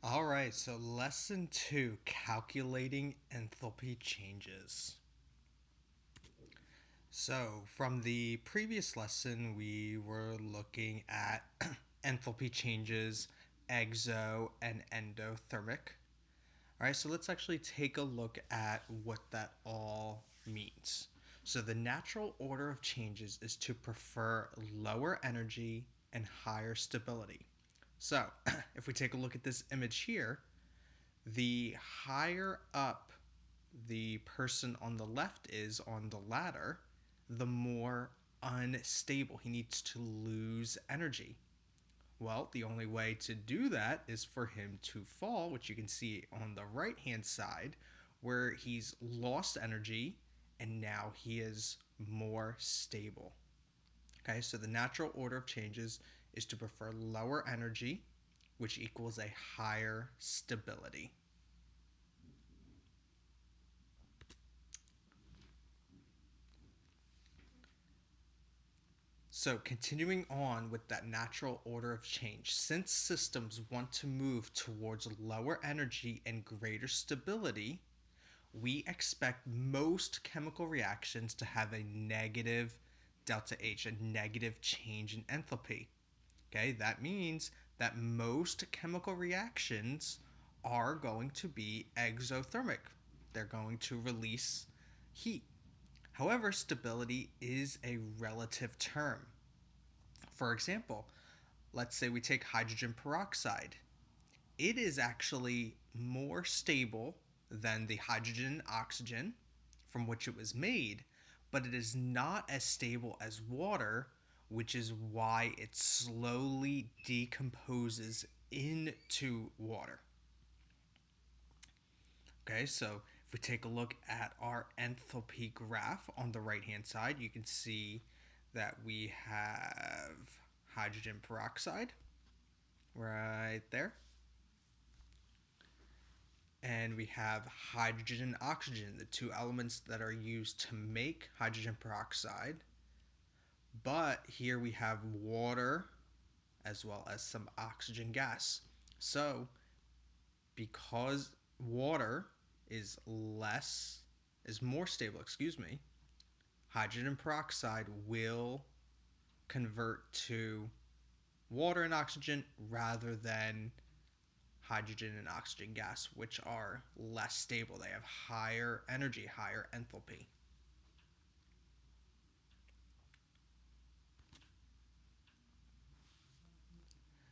All right, so lesson two, calculating enthalpy changes. So, from the previous lesson, we were looking at enthalpy changes, exo and endothermic. All right, so let's actually take a look at what that all means. So, the natural order of changes is to prefer lower energy and higher stability. So, if we take a look at this image here, the higher up the person on the left is on the ladder, the more unstable he needs to lose energy. Well, the only way to do that is for him to fall, which you can see on the right hand side, where he's lost energy and now he is more stable. Okay, so the natural order of changes is to prefer lower energy, which equals a higher stability. So, continuing on with that natural order of change, since systems want to move towards lower energy and greater stability, we expect most chemical reactions to have a negative delta H, a negative change in enthalpy. Okay, that means that most chemical reactions are going to be exothermic. They're going to release heat. However, stability is a relative term. For example, let's say we take hydrogen peroxide. It is actually more stable than the hydrogen and oxygen from which it was made, but it is not as stable as water, which is why it slowly decomposes into water. Okay, so if we take a look at our enthalpy graph on the right hand side, you can see that we have hydrogen peroxide right there. And we have hydrogen and oxygen, the two elements that are used to make hydrogen peroxide. But here we have water as well as some oxygen gas. So, because water is more stable, hydrogen peroxide will convert to water and oxygen rather than hydrogen and oxygen gas, which are less stable. They have higher energy, higher enthalpy.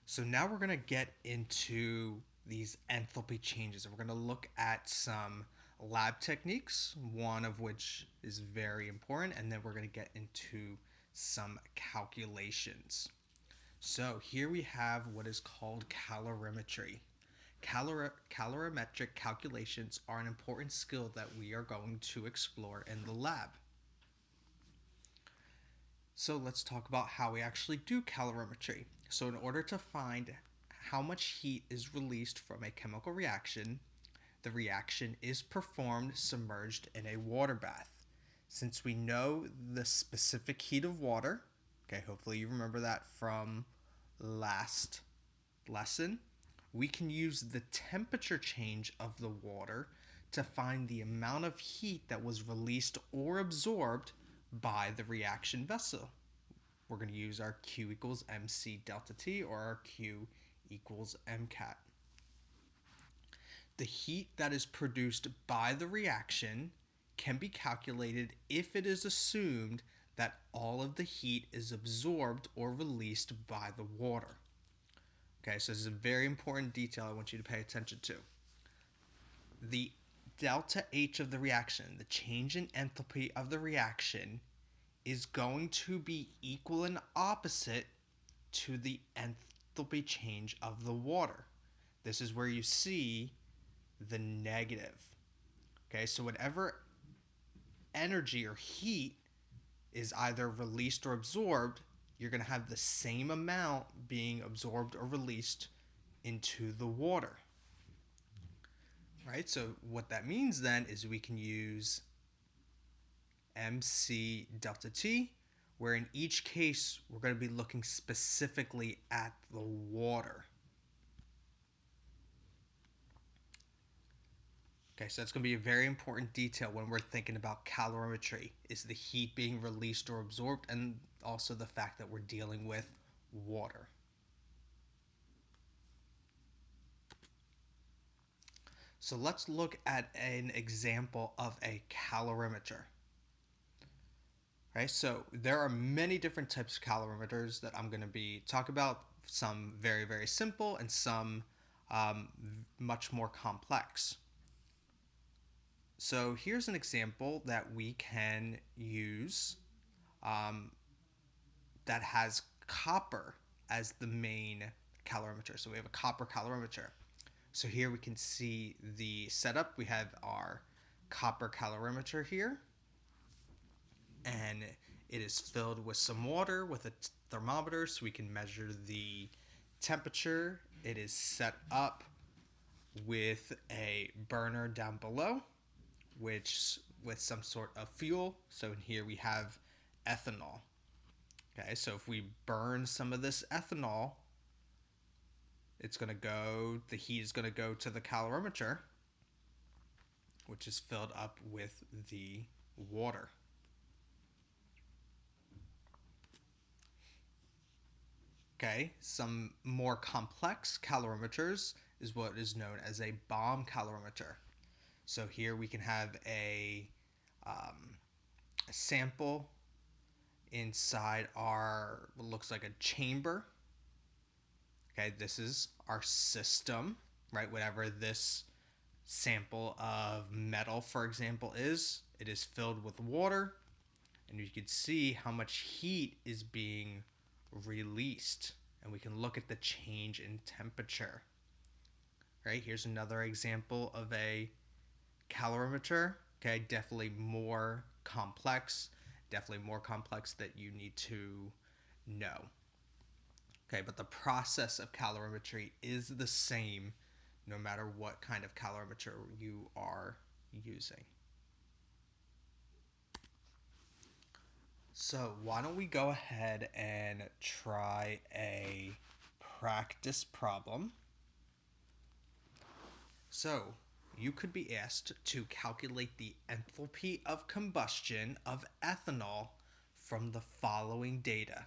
So now we're going to get into these enthalpy changes, and we're going to look at some lab techniques, one of which is very important, and then we're going to get into some calculations. So here we have what is called calorimetry. Calorimetric calculations are an important skill that we are going to explore in the lab. So let's talk about how we actually do calorimetry. So in order to find how much heat is released from a chemical reaction, the reaction is performed submerged in a water bath. Since we know the specific heat of water, okay, hopefully you remember that from last lesson, we can use the temperature change of the water to find the amount of heat that was released or absorbed by the reaction vessel. We're going to use our Q equals mc delta T, or our Q equals mcat. The heat that is produced by the reaction can be calculated if it is assumed that all of the heat is absorbed or released by the water. Okay, so this is a very important detail I want you to pay attention to. The delta H of the reaction, the change in enthalpy of the reaction, is going to be equal and opposite to the enthalpy change of the water. This is where you see the negative. Okay, so whatever energy or heat is either released or absorbed, you're going to have the same amount being absorbed or released into the water. Right? So what that means then is we can use mc delta T, where in each case we're going to be looking specifically at the water. Okay, so that's going to be a very important detail when we're thinking about calorimetry, is the heat being released or absorbed, and also the fact that we're dealing with water. So let's look at an example of a calorimeter. Right, so there are many different types of calorimeters that I'm going to be talking about. Some very, very simple, and some um, much more complex. So here's an example that we can use um, that has copper as the main calorimeter. So we have a copper calorimeter. So here we can see the setup. We have our copper calorimeter here, and it is filled with some water with a thermometer so we can measure the temperature. It is set up with a burner down below, which with some sort of fuel. So in here we have ethanol. Okay, so if we burn some of this ethanol, the heat is going to go to the calorimeter, which is filled up with the water. Okay, some more complex calorimeters is what is known as a bomb calorimeter. So here we can have a sample inside our what looks like a chamber. Okay, this is our system, right? Whatever this sample of metal, for example, is, it is filled with water, and you can see how much heat is being released, and we can look at the change in temperature. Right, here's another example of a calorimeter. Okay, definitely more complex that you need to know. Okay, but the process of calorimetry is the same no matter what kind of calorimeter you are using. So why don't we go ahead and try a practice problem. So you could be asked to calculate the enthalpy of combustion of ethanol from the following data.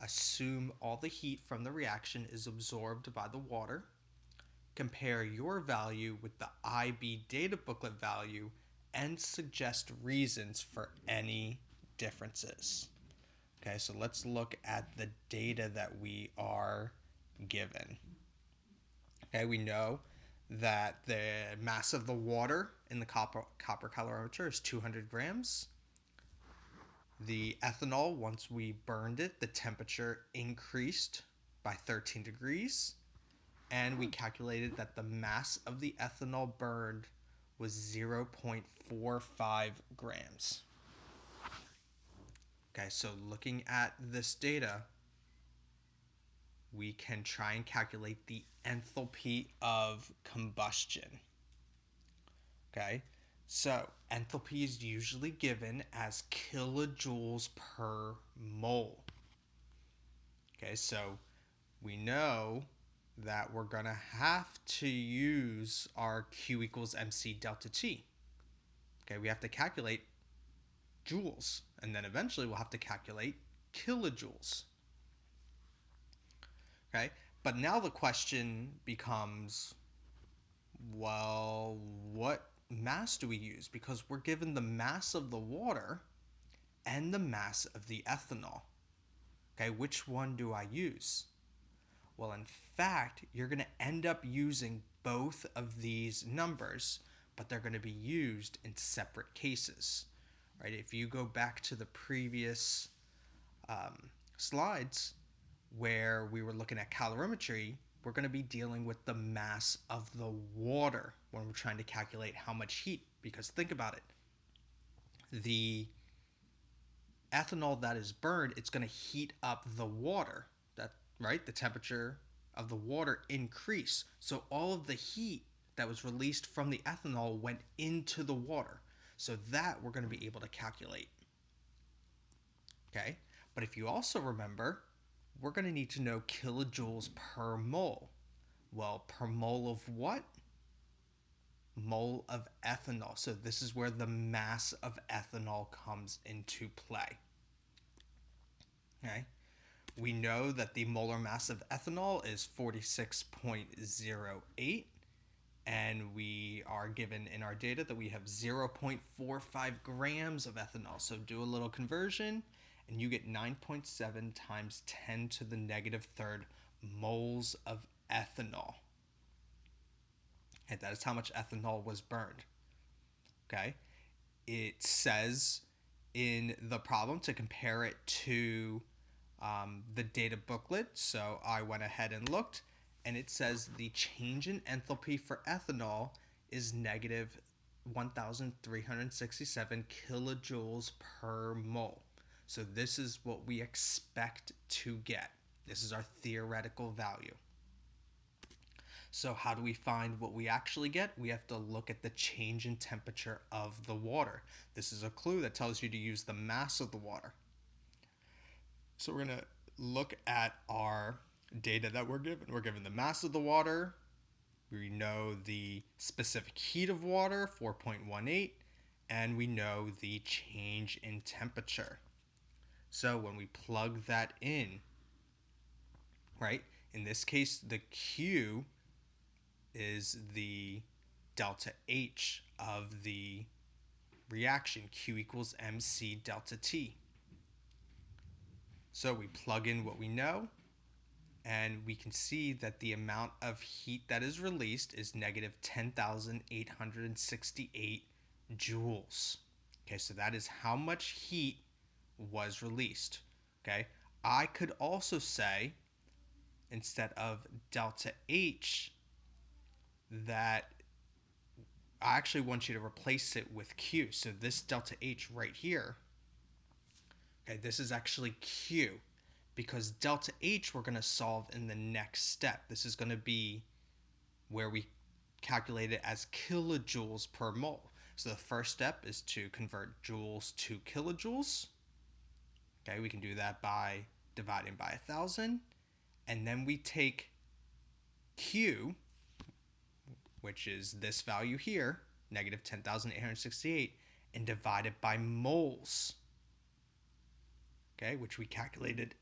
Assume all the heat from the reaction is absorbed by the water. Compare your value with the IB data booklet value and suggest reasons for any differences. Okay, so let's look at the data that we are given. Okay, we know that the mass of the water in the copper calorimeter is 200 grams. The ethanol, once we burned it, the temperature increased by 13 degrees. And we calculated that the mass of the ethanol burned was 0.45 grams. Okay, so looking at this data, we can try and calculate the enthalpy of combustion. Okay, so enthalpy is usually given as kilojoules per mole. Okay, so we know that we're going to have to use our Q equals MC delta T. Okay, we have to calculate joules, and then eventually we'll have to calculate kilojoules. Okay, but now the question becomes, well, what mass do we use? Because we're given the mass of the water and the mass of the ethanol. Okay, which one do I use? Well, in fact, you're going to end up using both of these numbers, but they're going to be used in separate cases. Right? If you go back to the previous slides where we were looking at calorimetry, we're going to be dealing with the mass of the water when we're trying to calculate how much heat. Because think about it. The ethanol that is burned, it's going to heat up the water. Right? The temperature of the water increased. So all of the heat that was released from the ethanol went into the water. So that we're going to be able to calculate. Okay? But if you also remember, we're going to need to know kilojoules per mole. Well, per mole of what? mole of ethanol. So this is where the mass of ethanol comes into play. Okay. We know that the molar mass of ethanol is 46.08, and we are given in our data that we have 0.45 grams of ethanol. So do a little conversion, and you get 9.7 times 10 to the negative third moles of ethanol. And that is how much ethanol was burned. Okay. It says in the problem to compare it to the data booklet. So I went ahead and looked, and it says the change in enthalpy for ethanol is negative 1,367 kilojoules per mole. So this is what we expect to get. This is our theoretical value. So how do we find what we actually get? We have to look at the change in temperature of the water. This is a clue that tells you to use the mass of the water. So we're going to look at our data that we're given. We're given the mass of the water. We know the specific heat of water, 4.18, and we know the change in temperature. So when we plug that in, right, in this case, the Q is the delta H of the reaction. Q equals MC delta T. So we plug in what we know, and we can see that the amount of heat that is released is negative 10,868 joules. Okay, so that is how much heat was released. Okay, I could also say, instead of delta H, that I actually want you to replace it with Q. So this delta H right here, okay, this is actually Q, because delta H we're going to solve in the next step. This is going to be where we calculate it as kilojoules per mole. So the first step is to convert joules to kilojoules. Okay, we can do that by dividing by 1,000. And then we take Q, which is this value here, negative 10,868, and divide it by moles. Okay, which we calculated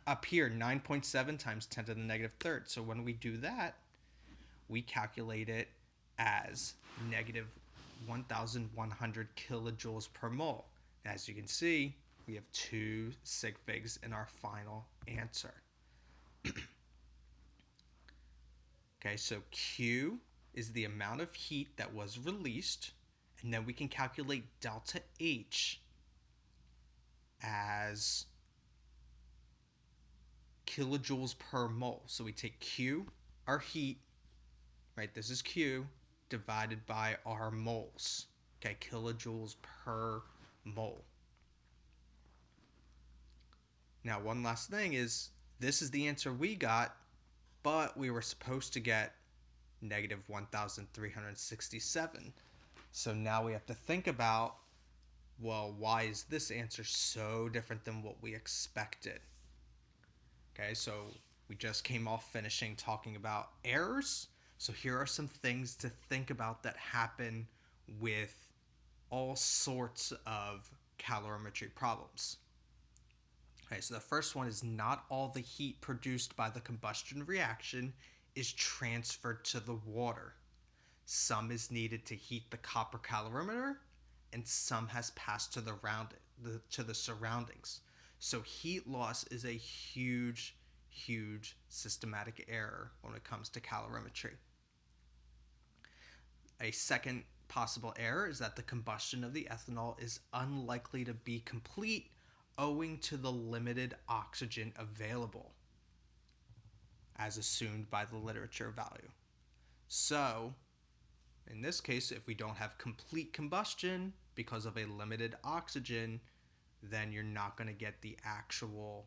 up here, 9.7 times 10 to the negative third. So when we do that, we calculate it as negative 1,100 kilojoules per mole. As you can see, we have 2 sig figs in our final answer. Okay, so Q is the amount of heat that was released, and then we can calculate delta H as kilojoules per mole. So we take Q, our heat, right, this is Q, divided by our moles. Okay, kilojoules per mole. Now, one last thing is, this is the answer we got, but we were supposed to get negative 1,367. So now we have to think about, well, why is this answer so different than what we expected? Okay, so we just came off finishing talking about errors. So here are some things to think about that happen with all sorts of calorimetry problems. Okay, so the first one is not all the heat produced by the combustion reaction is transferred to the water. Some is needed to heat the copper calorimeter, and some has passed to the surroundings. So heat loss is a huge systematic error when it comes to calorimetry. A second possible error is that the combustion of the ethanol is unlikely to be complete owing to the limited oxygen available, as assumed by the literature value. So, in this case, if we don't have complete combustion because of a limited oxygen, then you're not going to get the actual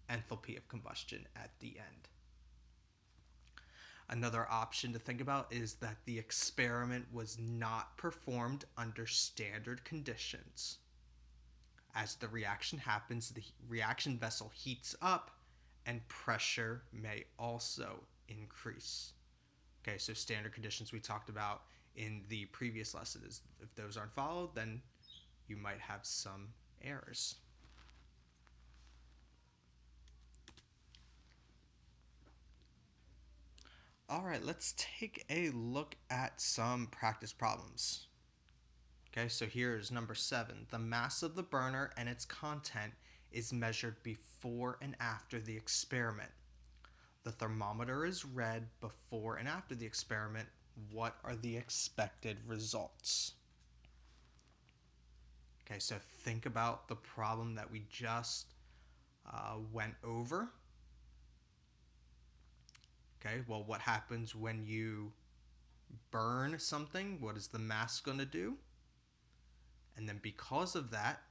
enthalpy of combustion at the end. Another option to think about is that the experiment was not performed under standard conditions. As the reaction happens, the reaction vessel heats up and pressure may also increase. Okay, so standard conditions we talked about in the previous lesson is if those aren't followed, then you might have some errors. All right, let's take a look at some practice problems. Okay, so here's number 7. The mass of the burner and its content is measured before and after the experiment. The thermometer is read before and after the experiment. What are the expected results? Okay, so think about the problem that we just went over. Okay, well, what happens when you burn something? What is the mass going to do? And then because of that,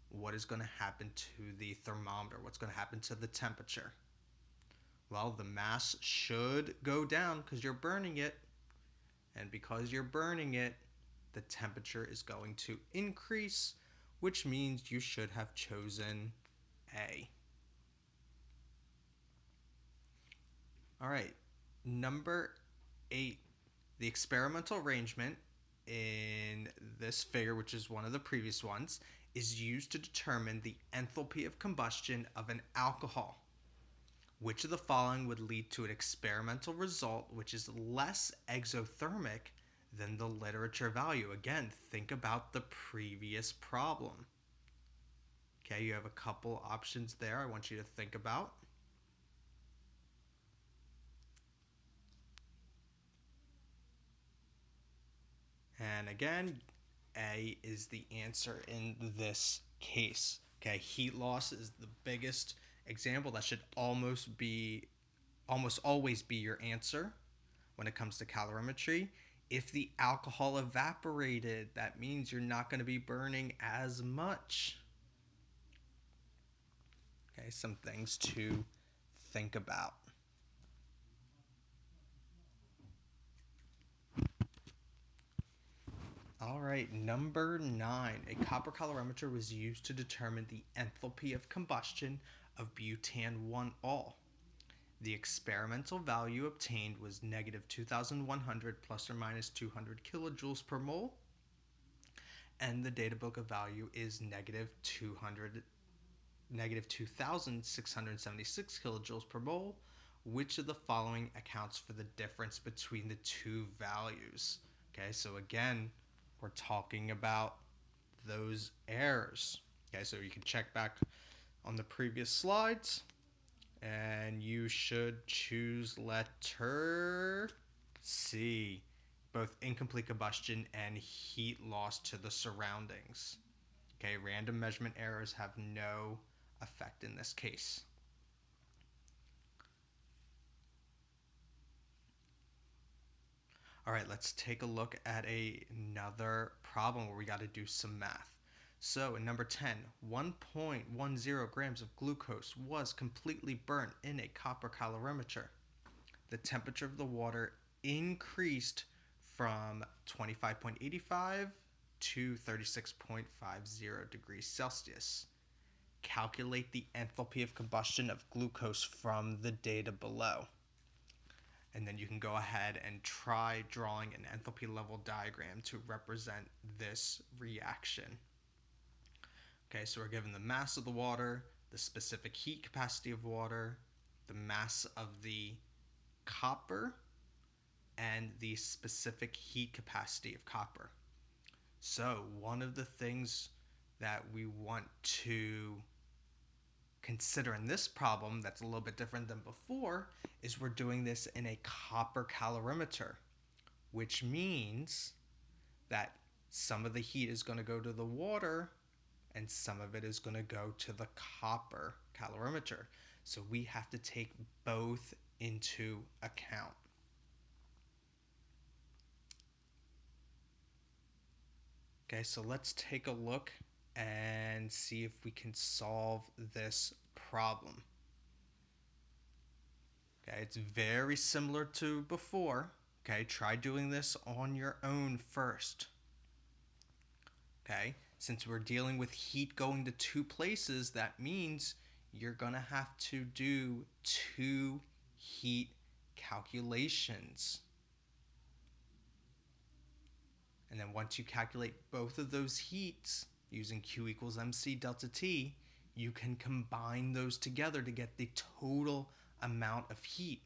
what is going to happen to the thermometer? What's going to happen to the temperature? Well, the mass should go down because you're burning it. And because you're burning it, the temperature is going to increase, which means you should have chosen A. All right, number 8. The experimental arrangement in this figure, which is one of the previous ones, is used to determine the enthalpy of combustion of an alcohol. Which of the following would lead to an experimental result which is less exothermic than the literature value? Again, think about the previous problem. Okay, you have a couple options there I want you to think about. And again, A is the answer in this case. Okay, heat loss is the biggest example. That should almost always be your answer when it comes to calorimetry. If the alcohol evaporated, that means you're not going to be burning as much. Okay, some things to think about. All right, number 9. A copper calorimeter was used to determine the enthalpy of combustion of butan-1-ol. The experimental value obtained was negative 2,100 plus or minus 200 kilojoules per mole, and the data book of value is negative 2,676 kilojoules per mole. Which of the following accounts for the difference between the two values? Okay, so again, we're talking about those errors. Okay, so you can check back on the previous slides, and you should choose letter C, both incomplete combustion and heat loss to the surroundings. Okay, random measurement errors have no effect in this case. All right, let's take a look at another problem where we got to do some math. So in number 10, 1.10 grams of glucose was completely burnt in a copper calorimeter. The temperature of the water increased from 25.85 to 36.50 degrees Celsius. Calculate the enthalpy of combustion of glucose from the data below. And then you can go ahead and try drawing an enthalpy level diagram to represent this reaction. Okay, so we're given the mass of the water, the specific heat capacity of water, the mass of the copper, and the specific heat capacity of copper. So one of the things that we want to consider in this problem that's a little bit different than before is we're doing this in a copper calorimeter, which means that some of the heat is going to go to the water and some of it is going to go to the copper calorimeter. So we have to take both into account. Okay, so let's take a look and see if we can solve this problem. Okay, it's very similar to before. Okay, try doing this on your own first. Okay, since we're dealing with heat going to two places, that means you're going to have to do two heat calculations. And then once you calculate both of those heats using Q equals MC delta T, you can combine those together to get the total amount of heat.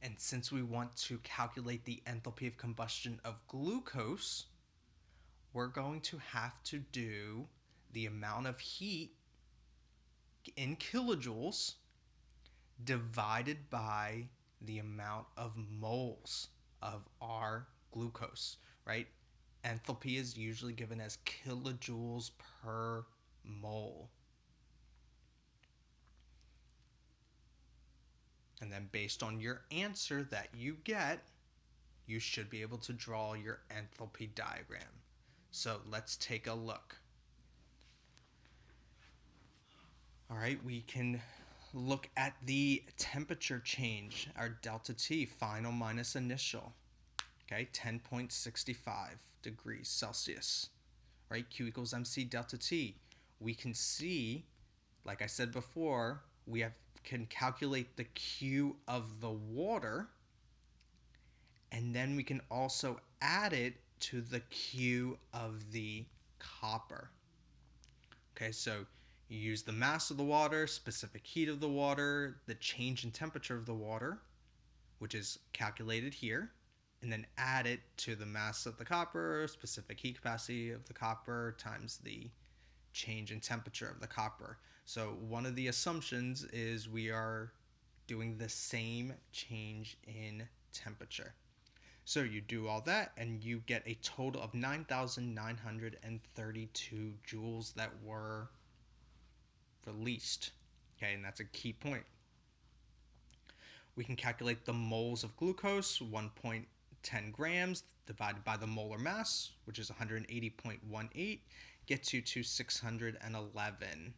And since we want to calculate the enthalpy of combustion of glucose, we're going to have to do the amount of heat in kilojoules divided by the amount of moles of our glucose, right? Enthalpy is usually given as kilojoules per mole. And then based on your answer that you get, you should be able to draw your enthalpy diagram. So let's take a look. All right, we can look at the temperature change, our delta T, final minus initial. Okay, 10.65 degrees Celsius, right? Q equals MC delta T. We can see, like I said before, can calculate the Q of the water, and then we can also add it to the Q of the copper. Okay, so you use the mass of the water, specific heat of the water, the change in temperature of the water, which is calculated here, and then add it to the mass of the copper, specific heat capacity of the copper, times the change in temperature of the copper. So one of the assumptions is we are doing the same change in temperature. So you do all that and you get a total of 9,932 joules that were released. Okay, and that's a key point. We can calculate the moles of glucose, 1.10 grams divided by the molar mass, which is 180.18, gets you to 611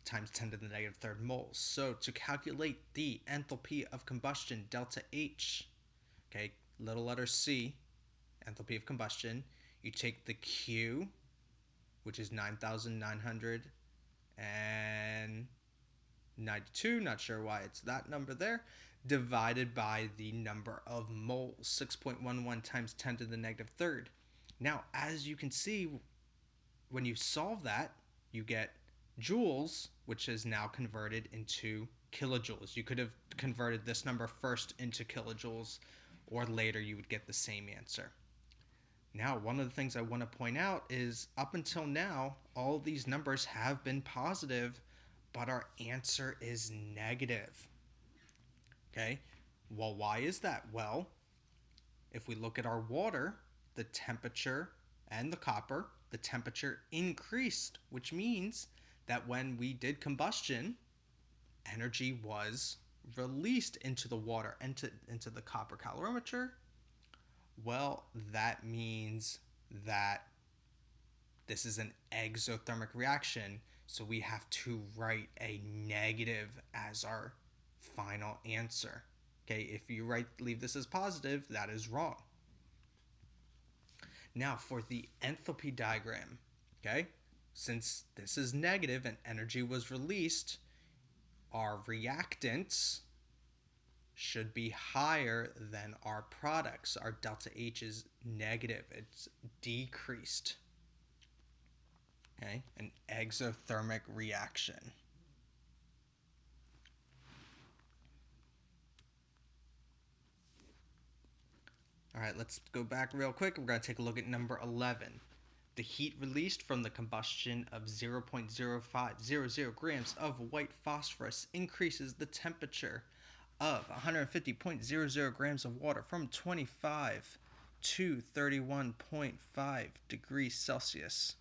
times 10 to the negative third moles. So to calculate the enthalpy of combustion, delta H, okay, little letter C, enthalpy of combustion, you take the Q, which is 9,992, not sure why it's that number there, divided by the number of moles, 6.11 times 10 to the negative third. Now, as you can see, when you solve that, you get joules, which is now converted into kilojoules. You could have converted this number first into kilojoules, or later you would get the same answer. Now, one of the things I want to point out is up until now, all these numbers have been positive, but our answer is negative. Okay, well, why is that? Well, if we look at our water, the temperature and the copper, the temperature increased, which means that when we did combustion, energy was released into the water, into the copper calorimeter. Well, that means that this is an exothermic reaction, so we have to write a negative as our final answer. Okay, if you leave this as positive, that is wrong. Now for the enthalpy diagram, okay, since this is negative and energy was released, our reactants should be higher than our products. Our delta H is negative, it's decreased. Okay, an exothermic reaction. All right, let's go back real quick. We're going to take a look at number 11. The heat released from the combustion of 0.0500 grams of white phosphorus increases the temperature of 150.00 grams of water from 25 to 31.5 degrees Celsius.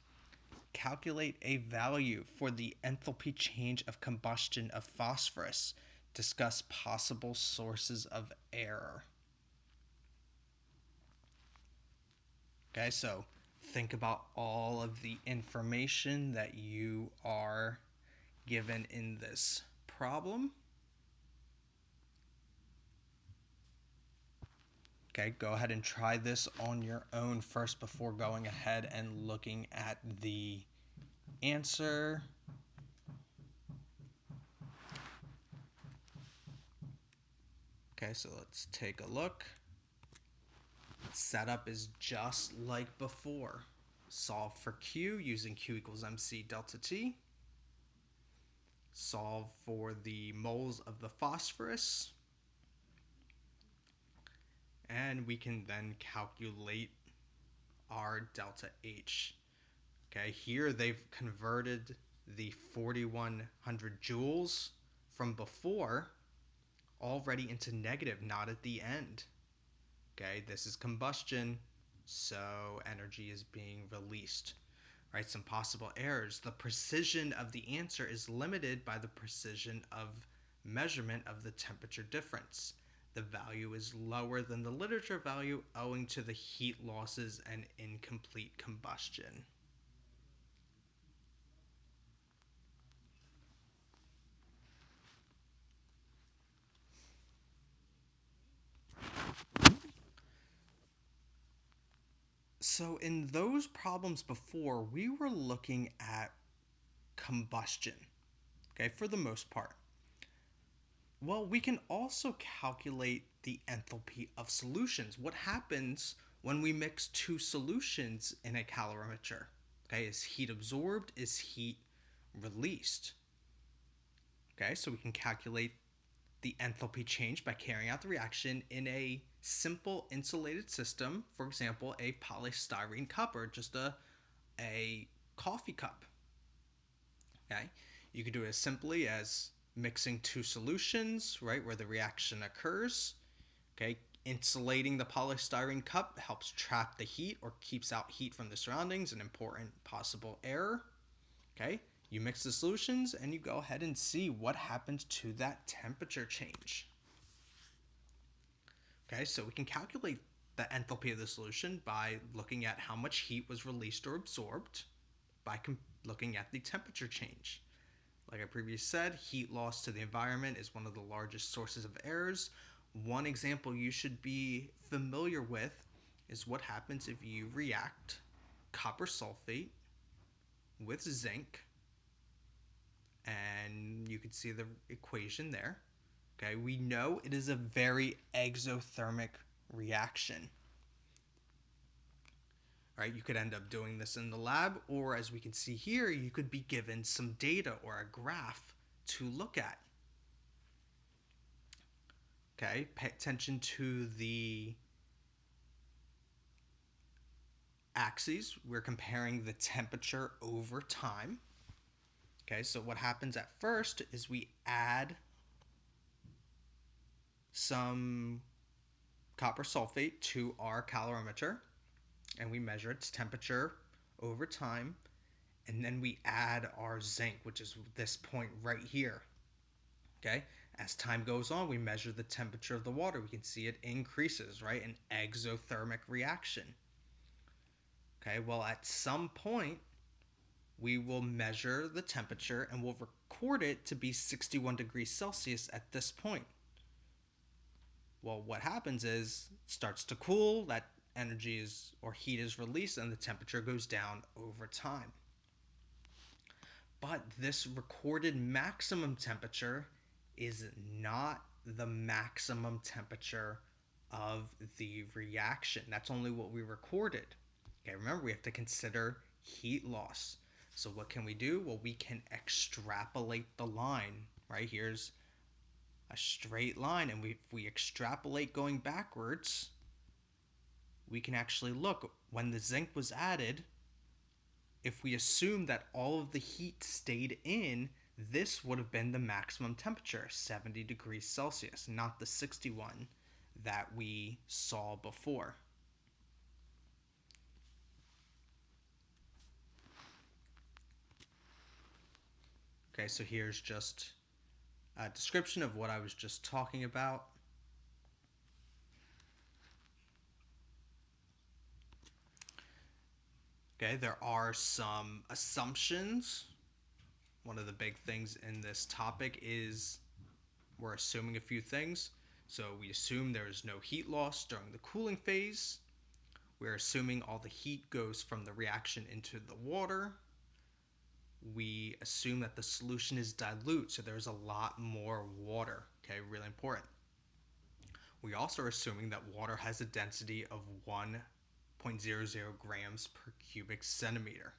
Calculate a value for the enthalpy change of combustion of phosphorus. Discuss possible sources of error. Okay, so think about all of the information that you are given in this problem. Okay, go ahead and try this on your own first before going ahead and looking at the answer. Okay, so let's take a look. Setup is just like before. Solve for Q using Q equals MC delta T. Solve for the moles of the phosphorus. And we can then calculate our delta H. Okay, here they've converted the 4,100 joules from before already into negative, not at the end. Okay, this is combustion, so energy is being released. Right, some possible errors. The precision of the answer is limited by the precision of measurement of the temperature difference. The value is lower than the literature value owing to the heat losses and incomplete combustion. So in those problems before, we were looking at combustion, okay, for the most part. Well, we can also calculate the enthalpy of solutions. What happens when we mix two solutions in a calorimeter? Okay, is heat absorbed? Is heat released? Okay, so we can calculate the enthalpy change by carrying out the reaction in a simple insulated system, for example, a polystyrene cup or just a coffee cup. Okay, you could do it as simply as mixing two solutions, right, where the reaction occurs. Okay, insulating the polystyrene cup helps trap the heat or keeps out heat from the surroundings, an important possible error. Okay, you mix the solutions and you go ahead and see what happens to that temperature change. Okay, so we can calculate the enthalpy of the solution by looking at how much heat was released or absorbed by looking at the temperature change. Like I previously said, heat loss to the environment is one of the largest sources of errors. One example you should be familiar with is what happens if you react copper sulfate with zinc, and you can see the equation there. Okay, we know it is a very exothermic reaction. All right, you could end up doing this in the lab, or as we can see here, you could be given some data or a graph to look at. Okay, pay attention to the axes. We're comparing the temperature over time. Okay, so what happens at first is we add some copper sulfate to our calorimeter and we measure its temperature over time, and then we add our zinc, which is this point right here. Okay, as time goes on, we measure the temperature of the water. We can see it increases, right? An exothermic reaction. Okay, well, at some point, we will measure the temperature and we'll record it to be 61 degrees Celsius at this point. Well, what happens is it starts to cool, that energy is or heat is released, and the temperature goes down over time. But this recorded maximum temperature is not the maximum temperature of the reaction. That's only what we recorded. Okay, remember, we have to consider heat loss. So what can we do? Well, we can extrapolate the line, right? Here's a straight line, and if we extrapolate going backwards, we can actually look when the zinc was added. If we assume that all of the heat stayed in, this would have been the maximum temperature, 70 degrees Celsius, not the 61 that we saw before. Okay, so here's just a description of what I was just talking about. Okay, there are some assumptions. One of the big things in this topic is we're assuming a few things. So we assume there is no heat loss during the cooling phase. We're assuming all the heat goes from the reaction into the water. We assume that the solution is dilute, so there's a lot more water. Okay, really important. We also are assuming that water has a density of 1.00 grams per cubic centimeter.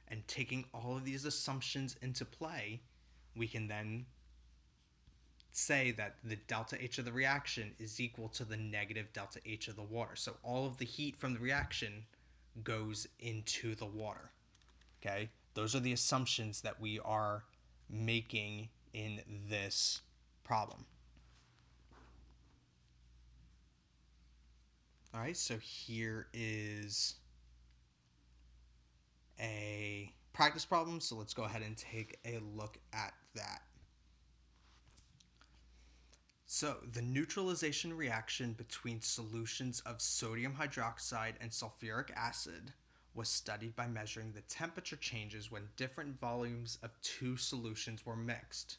And taking all of these assumptions into play, we can then say that the delta H of the reaction is equal to the negative delta H of the water. So all of the heat from the reaction goes into the water. Okay? Those are the assumptions that we are making in this problem. All right, so here is a practice problem. So let's go ahead and take a look at that. So the neutralization reaction between solutions of sodium hydroxide and sulfuric acid was studied by measuring the temperature changes when different volumes of two solutions were mixed.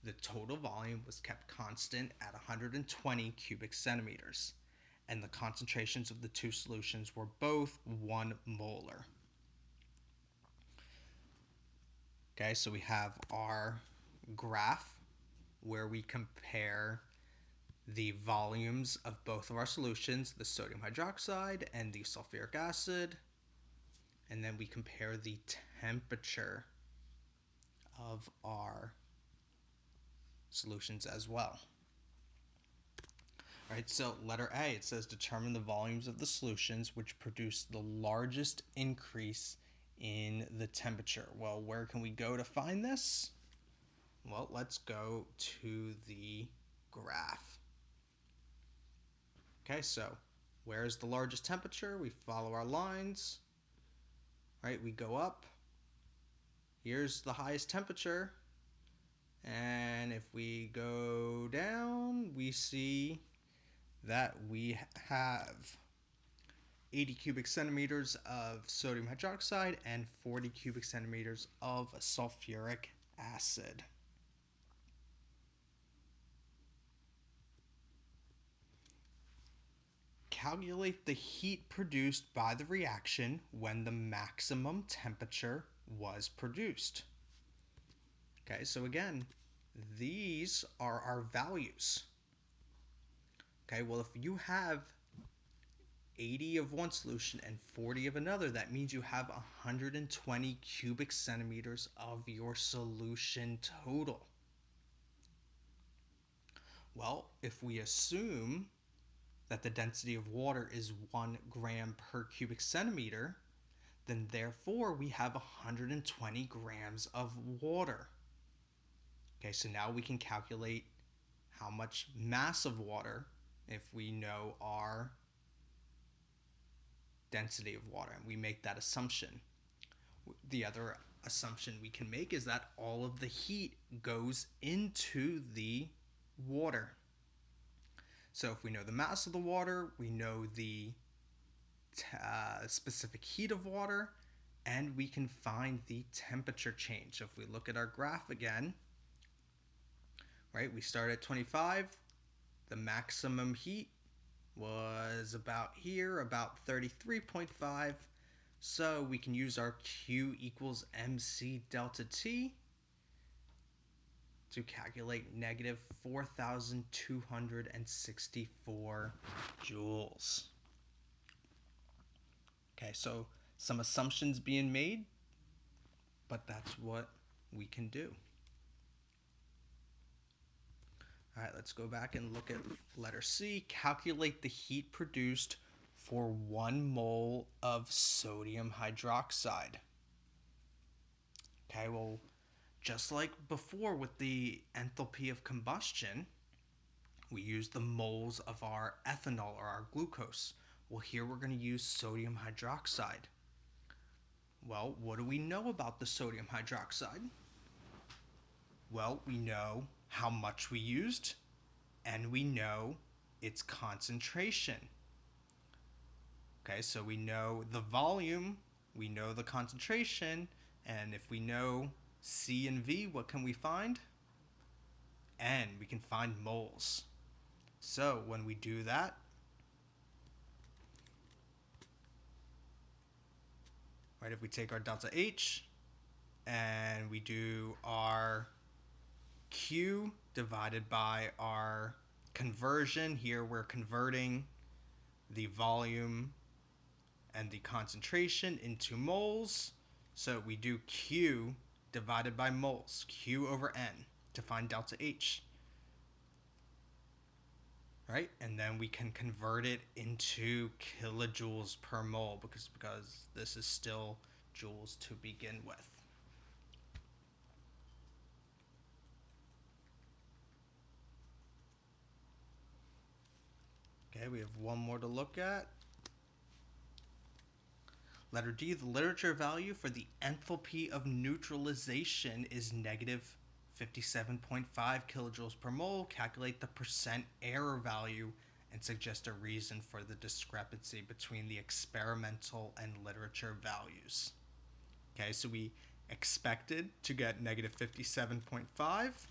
The total volume was kept constant at 120 cubic centimeters, and the concentrations of the two solutions were both 1 molar. Okay, so we have our graph where we compare the volumes of both of our solutions, the sodium hydroxide and the sulfuric acid, and then we compare the temperature of our solutions as well. All right, so letter A, it says determine the volumes of the solutions which produce the largest increase in the temperature. Well, where can we go to find this? Well, let's go to the graph. Okay, so where's the largest temperature? We follow our lines. Right, we go up. Here's the highest temperature. And if we go down, we see that we have 80 cubic centimeters of sodium hydroxide and 40 cubic centimeters of sulfuric acid. Calculate the heat produced by the reaction when the maximum temperature was produced. Okay, so again, these are our values. Okay, well, if you have 80 of one solution and 40 of another, that means you have 120 cubic centimeters of your solution total. Well, if we assume that the density of water is 1 gram per cubic centimeter, then therefore we have 120 grams of water. Okay, so now we can calculate how much mass of water if we know our density of water, and we make that assumption. The other assumption we can make is that all of the heat goes into the water. So if we know the mass of the water, we know the specific heat of water, and we can find the temperature change. So if we look at our graph again, right, we start at 25. The maximum heat was about here, about 33.5. So we can use our Q equals MC delta T to calculate negative 4,264 joules. Okay, so some assumptions being made, but that's what we can do. All right, let's go back and look at letter C. Calculate the heat produced for 1 mole of sodium hydroxide. Okay, well, just like before with the enthalpy of combustion, we use the moles of our ethanol or our glucose. Well, here we're going to use sodium hydroxide. Well, what do we know about the sodium hydroxide? Well, we know how much we used, and we know its concentration. Okay, so we know the volume, we know the concentration, and if we know C and V, what can we find? N, we can find moles. So when we do that, right, if we take our delta H and we do our Q divided by our conversion. Here we're converting the volume and the concentration into moles. So we do Q divided by moles, Q over N, to find delta H. Right? And then we can convert it into kilojoules per mole because this is still joules to begin with. Okay, we have one more to look at. Letter D, the literature value for the enthalpy of neutralization is negative 57.5 kilojoules per mole. Calculate the percent error value and suggest a reason for the discrepancy between the experimental and literature values. Okay, so we expected to get negative 57.5.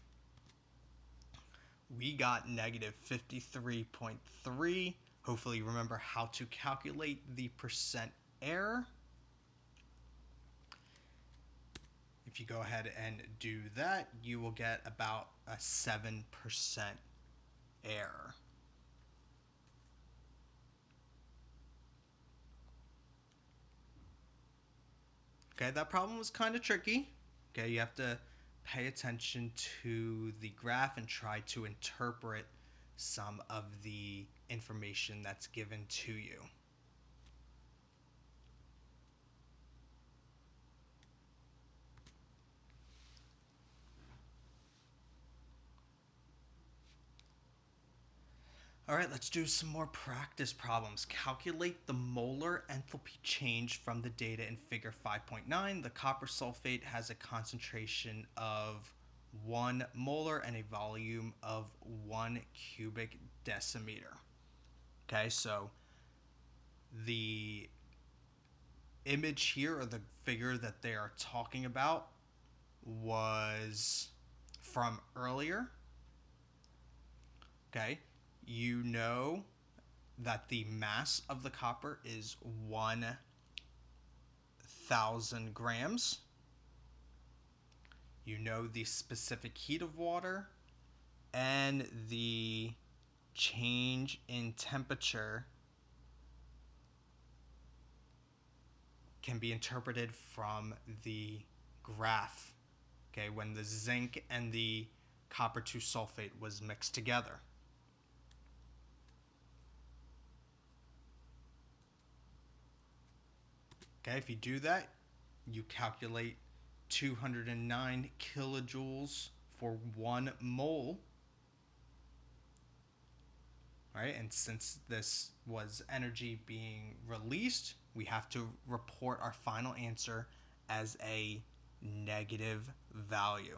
We got negative 53.3. Hopefully you remember how to calculate the percent error. If you go ahead and do that, you will get about a 7% error. Okay, that problem was kind of tricky. Okay, you have to pay attention to the graph and try to interpret some of the information that's given to you. All right, let's do some more practice problems. Calculate the molar enthalpy change from the data in figure 5.9. The copper sulfate has a concentration of 1 molar and a volume of 1 cubic decimeter. Okay, so the image here, or the figure that they are talking about, was from earlier. Okay, you know that the mass of the copper is 1,000 grams. You know the specific heat of water and the change in temperature can be interpreted from the graph, okay, when the zinc and the copper 2 sulfate was mixed together. Okay, if you do that, you calculate 209 kilojoules for 1 mole. Right, and since this was energy being released, we have to report our final answer as a negative value.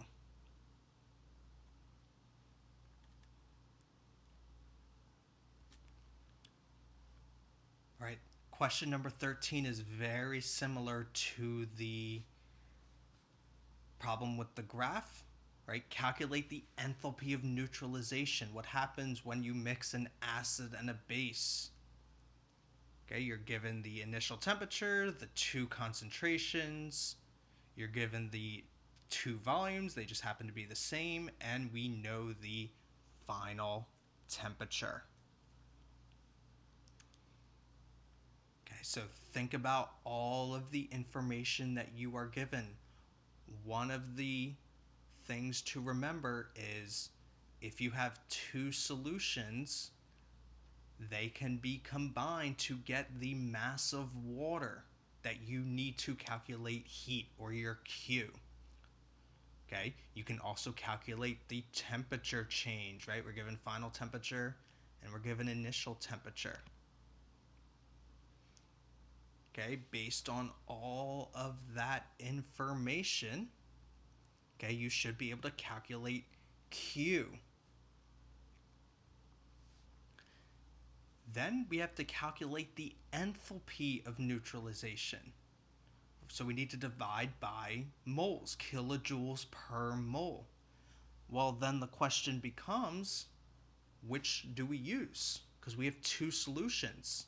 All right, question number 13 is very similar to the problem with the graph. Right? Calculate the enthalpy of neutralization. What happens when you mix an acid and a base? Okay, you're given the initial temperature, the 2 concentrations, you're given the 2 volumes, they just happen to be the same, and we know the final temperature. Okay, so think about all of the information that you are given. One of the things to remember is if you have 2 solutions, they can be combined to get the mass of water that you need to calculate heat, or your Q. Okay, you can also calculate the temperature change, right? We're given final temperature and we're given initial temperature. Okay, based on all of that information, okay, you should be able to calculate Q. Then we have to calculate the enthalpy of neutralization. So we need to divide by moles, kilojoules per mole. Well, then the question becomes, which do we use? Because we have 2 solutions.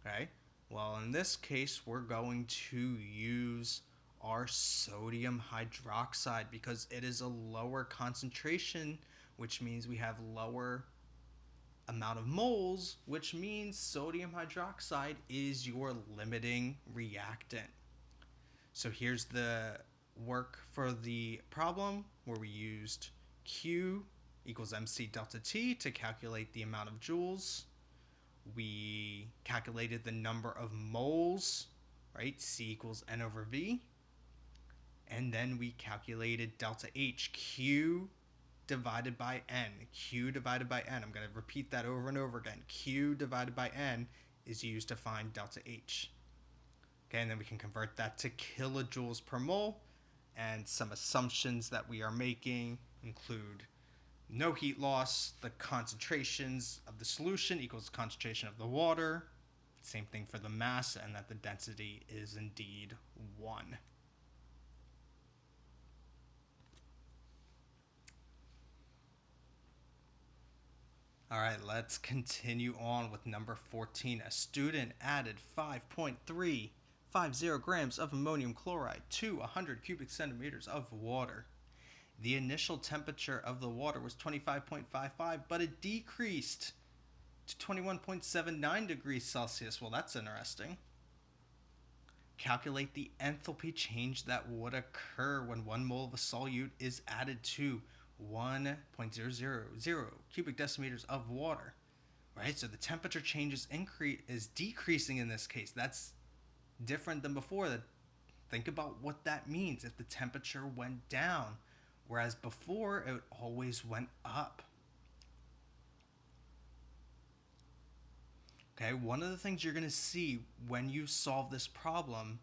Okay, well, in this case, we're going to use our sodium hydroxide because it is a lower concentration, which means we have lower amount of moles, which means sodium hydroxide is your limiting reactant. So here's the work for the problem where we used Q equals mc delta T to calculate the amount of joules. We calculated the number of moles, right? C equals N over V. And then we calculated delta H, Q divided by N. Q divided by N. I'm going to repeat that over and over again. Q divided by N is used to find delta H. Okay, and then we can convert that to kilojoules per mole. And some assumptions that we are making include no heat loss, the concentrations of the solution equals the concentration of the water. Same thing for the mass, and that the density is indeed 1. All right, let's continue on with number 14. A student added 5.350 grams of ammonium chloride to 100 cubic centimeters of water. The initial temperature of the water was 25.55, but it decreased to 21.79 degrees Celsius. Well, that's interesting. Calculate the enthalpy change that would occur when 1 mole of a solute is added to 1.000 cubic decimeters of water. Right? So the temperature change is decreasing in this case. That's different than before. Think about what that means if the temperature went down, whereas before it always went up. Okay, one of the things you're going to see when you solve this problem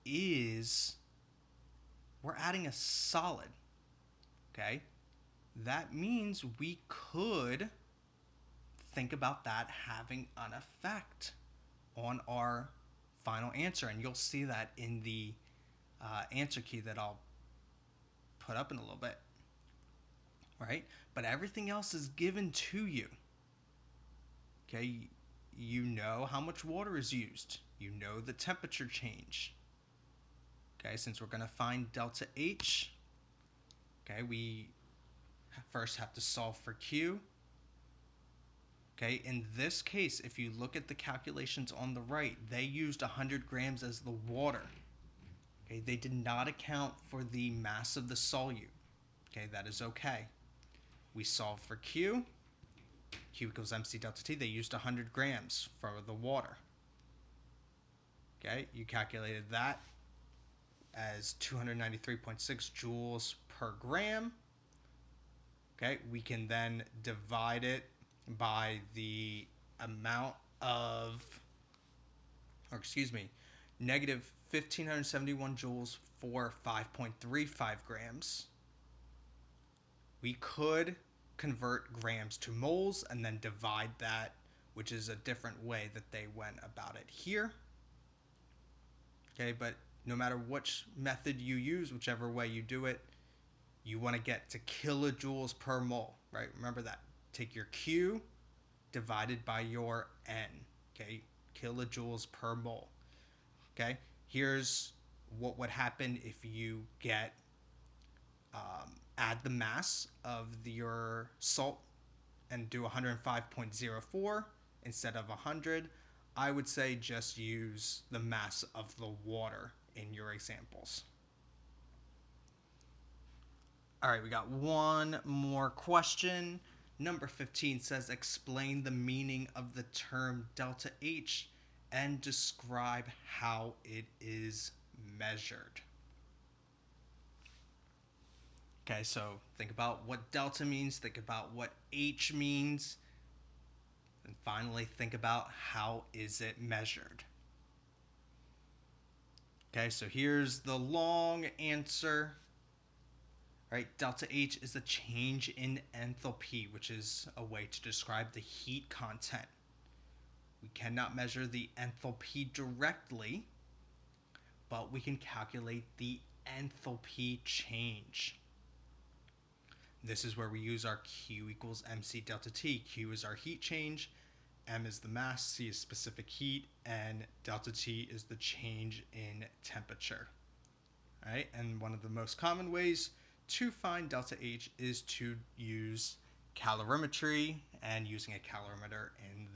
is we're adding a solid. Okay, that means we could think about that having an effect on our final answer, and you'll see that in the answer key that I'll put up in a little bit. Right, but everything else is given to you. Okay, you know how much water is used. You know the temperature change. Okay, since we're going to find delta H, okay, we first have to solve for Q. Okay, in this case, if you look at the calculations on the right, they used 100 grams as the water. Okay, they did not account for the mass of the solute. Okay, that is okay. We solve for Q. Q equals mc delta T. They used 100 grams for the water. Okay, you calculated that as 293.6 joules per gram. Okay, we can then divide it by the amount of, negative 1,571 joules for 5.35 grams. We could convert grams to moles and then divide that, which is a different way that they went about it here. Okay, but no matter which method you use, whichever way you do it, you want to get to kilojoules per mole, right? Remember that. Take your Q divided by your N, okay? Kilojoules per mole, okay? Here's what would happen if you get add the mass of your salt and do 105.04 instead of 100. I would say just use the mass of the water in your examples. All right, we got one more question. Number 15 says, explain the meaning of the term delta H and describe how it is measured. Okay, so think about what delta means, think about what H means, and finally think about how is it measured. Okay, so here's the long answer. Right, delta H is the change in enthalpy, which is a way to describe the heat content. We cannot measure the enthalpy directly, but we can calculate the enthalpy change. This is where we use our Q equals mc delta T. Q is our heat change, M is the mass, C is specific heat, and delta T is the change in temperature. All right, and one of the most common ways to find delta H is to use calorimetry and using a calorimeter in